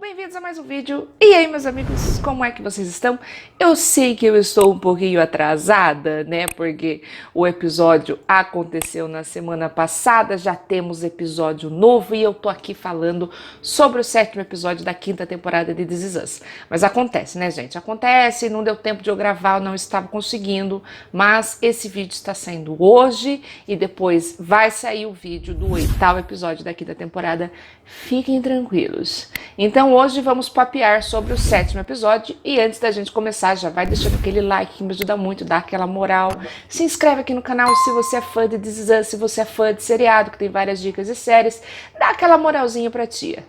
Bem-vindos a mais um vídeo. E aí, meus amigos, como é que vocês estão? Eu sei que eu estou um pouquinho atrasada, né? Porque o episódio aconteceu na semana passada, já temos episódio novo e eu tô aqui falando sobre o 7º episódio da 5ª temporada de This Is Us. Mas acontece, né, gente? Acontece, não deu tempo de eu gravar, eu não estava conseguindo, mas esse vídeo está saindo hoje e depois vai sair o vídeo do 8º episódio da 5ª temporada. Fiquem tranquilos. Então hoje vamos papear sobre o 7º episódio e antes da gente começar já vai deixando aquele like que me ajuda muito, dá aquela moral. Se inscreve aqui no canal se você é fã de This Is Us, se você é fã de seriado que tem várias dicas de séries, dá aquela moralzinha pra tia.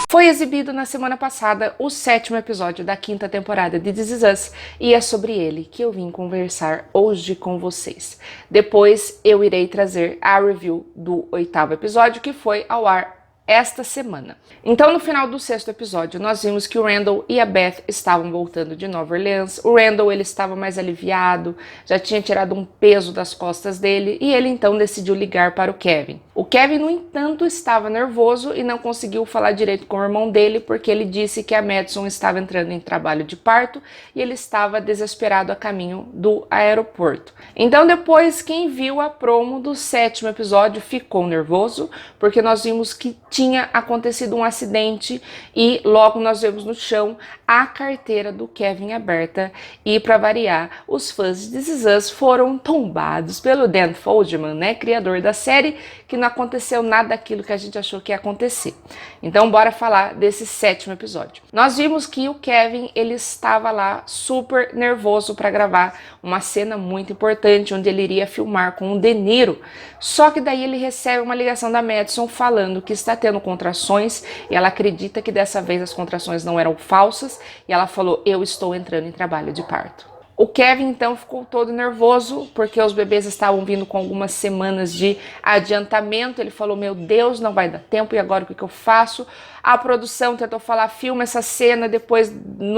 Foi exibido na semana passada o 7º episódio da 5ª temporada de This Is Us e é sobre ele que eu vim conversar hoje com vocês. Depois eu irei trazer a review do 8º episódio que foi ao ar esta semana. Então, no final do 6º episódio, nós vimos que o Randall e a Beth estavam voltando de Nova Orleans. O Randall, ele estava mais aliviado, já tinha tirado um peso das costas dele e ele então decidiu ligar para o Kevin. O Kevin, no entanto, estava nervoso e não conseguiu falar direito com o irmão dele porque ele disse que a Madison estava entrando em trabalho de parto e ele estava desesperado a caminho do aeroporto. Então, depois, quem viu a promo do 7º episódio ficou nervoso porque nós vimos que tinha acontecido um acidente e logo nós vemos no chão a carteira do Kevin aberta e, para variar, os fãs de This Is Us foram tombados pelo Dan Fogelman, né, criador da série, que não aconteceu nada daquilo que a gente achou que ia acontecer. Então bora falar desse 7º episódio. Nós vimos que o Kevin, ele estava lá super nervoso para gravar uma cena muito importante onde ele iria filmar com o De Niro, só que daí ele recebe uma ligação da Madison falando que está tendo contrações e ela acredita que dessa vez as contrações não eram falsas e ela falou: eu estou entrando em trabalho de parto. O Kevin então ficou todo nervoso porque os bebês estavam vindo com algumas semanas de adiantamento. Ele falou: meu Deus, não vai dar tempo, e agora o que eu faço? A produção tentou falar: filma essa cena, depois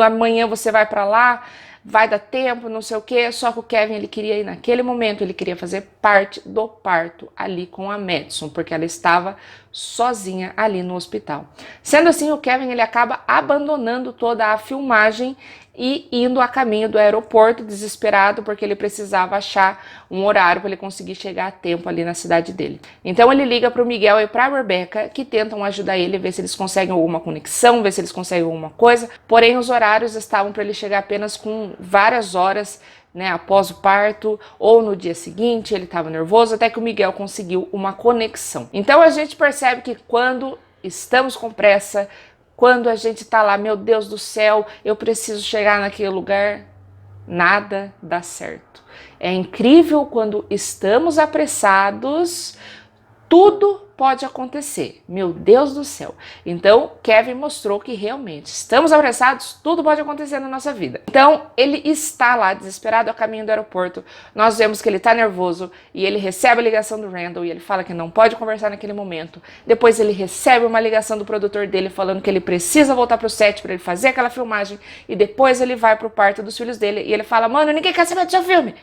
amanhã você vai para lá, vai dar tempo, não sei o que. Só que o Kevin, ele queria ir naquele momento, ele queria fazer parte do parto ali com a Madison, porque ela estava sozinha ali no hospital. Sendo assim, o Kevin, ele acaba abandonando toda a filmagem e indo a caminho do aeroporto, desesperado, porque ele precisava achar um horário para ele conseguir chegar a tempo ali na cidade dele. Então ele liga para o Miguel e para a Rebecca, que tentam ajudar ele, ver se eles conseguem alguma conexão, ver se eles conseguem alguma coisa, porém os horários estavam para ele chegar apenas com várias horas, né, após o parto ou no dia seguinte. Ele estava nervoso até que o Miguel conseguiu uma conexão. Então a gente percebe que quando estamos com pressa, quando a gente tá lá, meu Deus do céu, eu preciso chegar naquele lugar, nada dá certo. É incrível quando estamos apressados, tudo pode acontecer. Meu Deus do céu. Então, Kevin mostrou que realmente estamos apressados, tudo pode acontecer na nossa vida. Então, ele está lá desesperado a caminho do aeroporto. Nós vemos que ele está nervoso e ele recebe a ligação do Randall e ele fala que não pode conversar naquele momento. Depois ele recebe uma ligação do produtor dele falando que ele precisa voltar pro set para ele fazer aquela filmagem e depois ele vai pro parto dos filhos dele e ele fala: mano, ninguém quer saber do seu filme.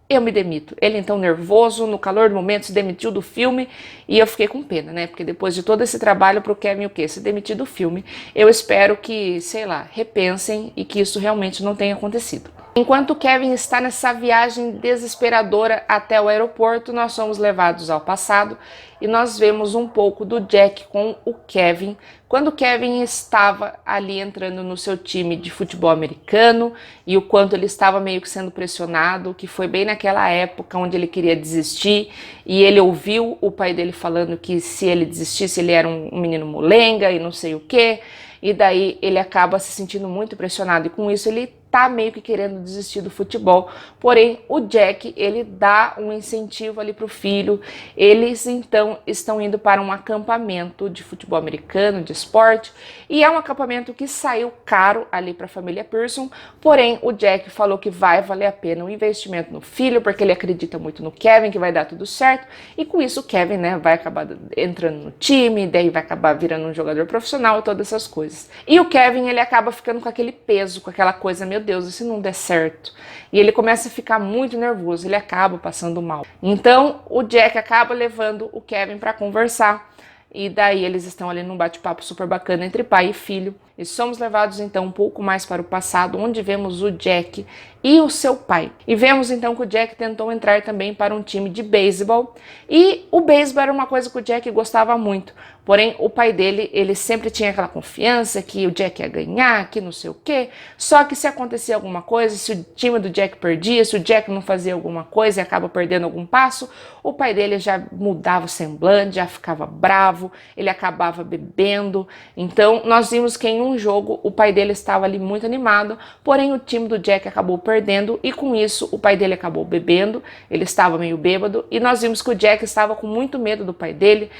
Eu me demito. Ele então nervoso, no calor do momento, se demitiu do filme e eu fiquei com pena, né? Porque depois de todo esse trabalho pro Kevin o quê? Se demitir do filme. Eu espero que, sei lá, repensem e que isso realmente não tenha acontecido. Enquanto o Kevin está nessa viagem desesperadora até o aeroporto, nós somos levados ao passado e nós vemos um pouco do Jack com o Kevin, quando o Kevin estava ali entrando no seu time de futebol americano e o quanto ele estava meio que sendo pressionado, que foi bem naquela época onde ele queria desistir e ele ouviu o pai dele falando que se ele desistisse ele era um menino molenga e não sei o quê, e daí ele acaba se sentindo muito pressionado e com isso ele tá meio que querendo desistir do futebol, porém o Jack, ele dá um incentivo ali pro filho. Eles então estão indo para um acampamento de futebol americano, de esporte, e é um acampamento que saiu caro ali para a família Pearson, porém o Jack falou que vai valer a pena o investimento no filho, porque ele acredita muito no Kevin, que vai dar tudo certo, e com isso o Kevin, né, vai acabar entrando no time, daí vai acabar virando um jogador profissional e todas essas coisas. E o Kevin, ele acaba ficando com aquele peso, com aquela coisa: meu Deus, e se não der certo? E ele começa a ficar muito nervoso, ele acaba passando mal. Então o Jack acaba levando o Kevin para conversar. E daí eles estão ali num bate-papo super bacana entre pai e filho. E somos levados então um pouco mais para o passado, onde vemos o Jack e o seu pai. E vemos então que o Jack tentou entrar também para um time de beisebol. E o beisebol era uma coisa que o Jack gostava muito. Porém, o pai dele, ele sempre tinha aquela confiança que o Jack ia ganhar, que não sei o quê. Só que se acontecia alguma coisa, se o time do Jack perdia, se o Jack não fazia alguma coisa e acaba perdendo algum passo, o pai dele já mudava o semblante, já ficava bravo, ele acabava bebendo. Então, nós vimos que em um jogo o pai dele estava ali muito animado, porém o time do Jack acabou perdendo e com isso o pai dele acabou bebendo, ele estava meio bêbado e nós vimos que o Jack estava com muito medo do pai dele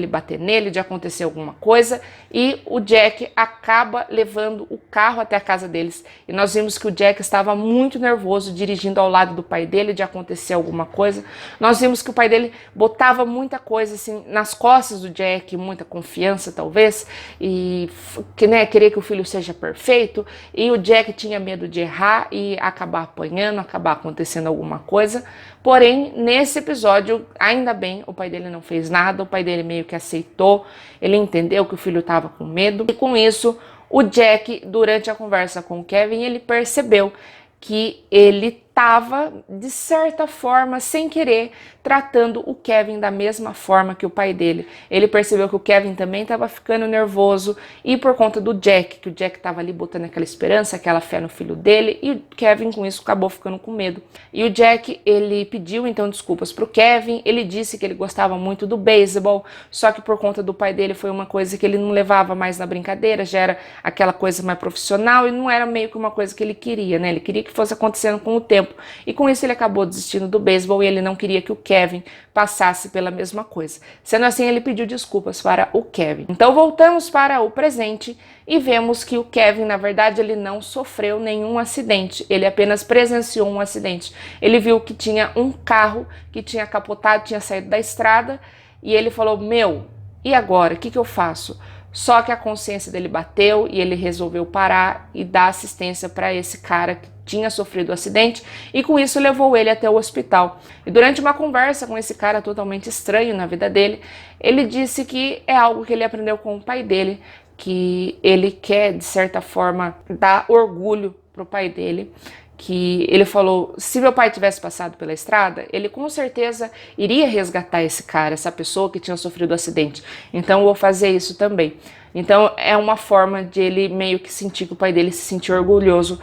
bater nele, de acontecer alguma coisa, e o Jack acaba levando o carro até a casa deles. E nós vimos que o Jack estava muito nervoso dirigindo ao lado do pai dele, de acontecer alguma coisa. Nós vimos que o pai dele botava muita coisa assim nas costas do Jack, muita confiança talvez, e que, né, queria que o filho seja perfeito, e o Jack tinha medo de errar e acabar apanhando, acabar acontecendo alguma coisa. Porém, nesse episódio, ainda bem, o pai dele não fez nada, o pai dele meio que aceitou, ele entendeu que o filho estava com medo, e com isso, o Jack, durante a conversa com o Kevin, ele percebeu que ele estava, de certa forma, sem querer, tratando o Kevin da mesma forma que o pai dele. Ele percebeu que o Kevin também estava ficando nervoso e por conta do Jack, que o Jack estava ali botando aquela esperança, aquela fé no filho dele, e o Kevin com isso acabou ficando com medo. E o Jack, ele pediu então desculpas pro Kevin, ele disse que ele gostava muito do beisebol, só que por conta do pai dele foi uma coisa que ele não levava mais na brincadeira, já era aquela coisa mais profissional e não era meio que uma coisa que ele queria, né? Ele queria que fosse acontecendo com o tempo. E com isso ele acabou desistindo do beisebol e ele não queria que o Kevin passasse pela mesma coisa. Sendo assim, ele pediu desculpas para o Kevin. Então voltamos para o presente e vemos que o Kevin, na verdade, ele não sofreu nenhum acidente. Ele apenas presenciou um acidente. Ele viu que tinha um carro que tinha capotado, tinha saído da estrada e ele falou, meu, e agora? O que eu faço? Só que a consciência dele bateu e ele resolveu parar e dar assistência para esse cara que tinha sofrido o acidente e com isso levou ele até o hospital. E durante uma conversa com esse cara totalmente estranho na vida dele, ele disse que é algo que ele aprendeu com o pai dele, que ele quer, de certa forma, dar orgulho pro pai dele, que ele falou, se meu pai tivesse passado pela estrada, ele com certeza iria resgatar esse cara, essa pessoa que tinha sofrido o acidente. Então eu vou fazer isso também. Então é uma forma de ele meio que sentir que o pai dele se sentir orgulhoso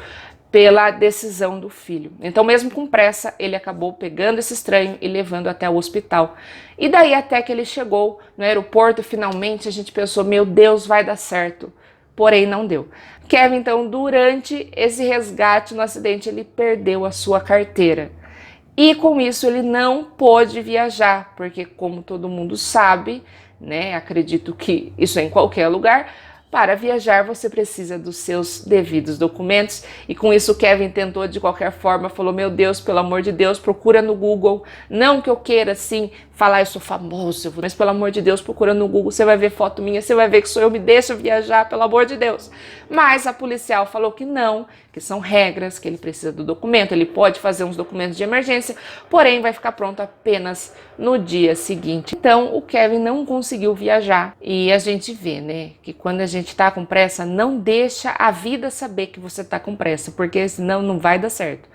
pela decisão do filho. Então mesmo com pressa, ele acabou pegando esse estranho e levando até o hospital. E daí até que ele chegou no aeroporto, finalmente a gente pensou, meu Deus, vai dar certo. Porém não deu. Kevin, então, durante esse resgate no acidente, ele perdeu a sua carteira. E com isso ele não pôde viajar, porque como todo mundo sabe, né, acredito que isso é em qualquer lugar, para viajar você precisa dos seus devidos documentos e com isso o Kevin tentou de qualquer forma, falou, meu Deus, pelo amor de Deus, procura no Google, não que eu queira assim falar eu sou famoso, mas pelo amor de Deus, procura no Google, você vai ver foto minha, você vai ver que sou eu, me deixa viajar, pelo amor de Deus. Mas a policial falou que não, que são regras, que ele precisa do documento, ele pode fazer uns documentos de emergência, porém vai ficar pronto apenas no dia seguinte. Então o Kevin não conseguiu viajar e a gente vê, né, que quando a gente tá com pressa, não deixa a vida saber que você tá com pressa, porque senão não vai dar certo.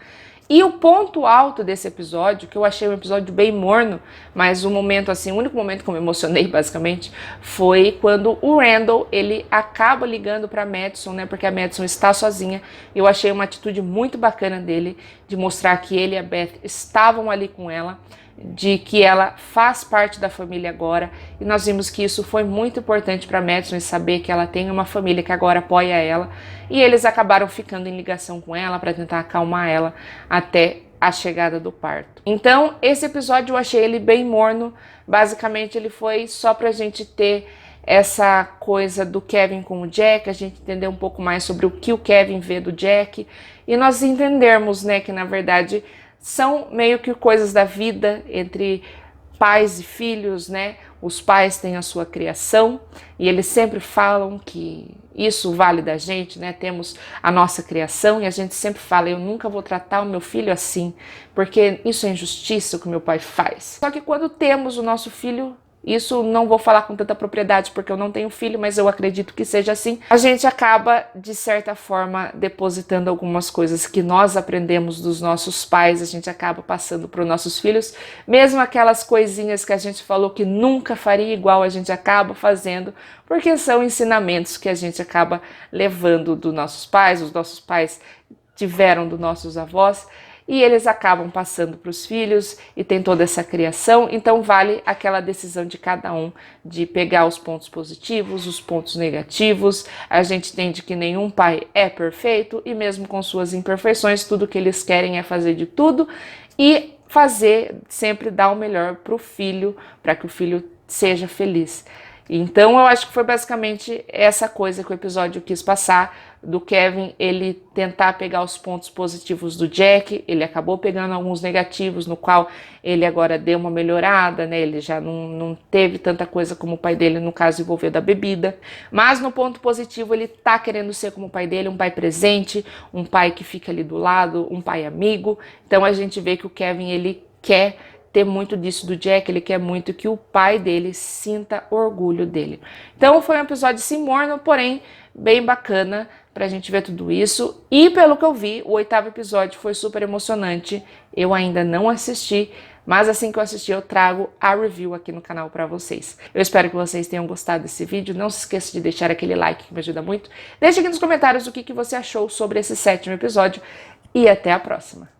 E o ponto alto desse episódio, que eu achei um episódio bem morno, mas o momento assim, o único momento que eu me emocionei basicamente, foi quando o Randall, ele acaba ligando para Madison, né, porque a Madison está sozinha. Eu achei uma atitude muito bacana dele, de mostrar que ele e a Beth estavam ali com ela, de que ela faz parte da família agora, e nós vimos que isso foi muito importante para Madison, saber que ela tem uma família que agora apoia ela, e eles acabaram ficando em ligação com ela para tentar acalmar ela até a chegada do parto. Então esse episódio eu achei ele bem morno, basicamente ele foi só pra gente ter essa coisa do Kevin com o Jack, a gente entender um pouco mais sobre o que o Kevin vê do Jack, e nós entendermos, né, que na verdade são meio que coisas da vida, entre pais e filhos, né? Os pais têm a sua criação e eles sempre falam que isso vale da gente, né? Temos a nossa criação e a gente sempre fala, eu nunca vou tratar o meu filho assim, porque isso é injustiça o que meu pai faz. Só que quando temos o nosso filho, isso não vou falar com tanta propriedade porque eu não tenho filho, mas eu acredito que seja assim. A gente acaba, de certa forma, depositando algumas coisas que nós aprendemos dos nossos pais, a gente acaba passando para os nossos filhos. Mesmo aquelas coisinhas que a gente falou que nunca faria igual, a gente acaba fazendo, porque são ensinamentos que a gente acaba levando dos nossos pais, os nossos pais tiveram dos nossos avós, e eles acabam passando para os filhos e tem toda essa criação, então vale aquela decisão de cada um de pegar os pontos positivos, os pontos negativos. A gente entende que nenhum pai é perfeito e mesmo com suas imperfeições, tudo que eles querem é fazer de tudo e fazer, sempre dar o melhor para o filho, para que o filho seja feliz. Então eu acho que foi basicamente essa coisa que o episódio quis passar, do Kevin ele tentar pegar os pontos positivos do Jack. Ele acabou pegando alguns negativos, no qual ele agora deu uma melhorada, né? Ele já não teve tanta coisa como o pai dele, no caso envolvendo a bebida, mas no ponto positivo ele tá querendo ser como o pai dele, um pai presente, um pai que fica ali do lado, um pai amigo. Então a gente vê que o Kevin ele quer ter muito disso do Jack, ele quer muito que o pai dele sinta orgulho dele. Então foi um episódio sim morno, porém bem bacana pra gente ver tudo isso. E pelo que eu vi, o 8º episódio foi super emocionante. Eu ainda não assisti, mas assim que eu assistir eu trago a review aqui no canal pra vocês. Eu espero que vocês tenham gostado desse vídeo. Não se esqueça de deixar aquele like que me ajuda muito. Deixe aqui nos comentários o que você achou sobre esse 7º episódio e até a próxima.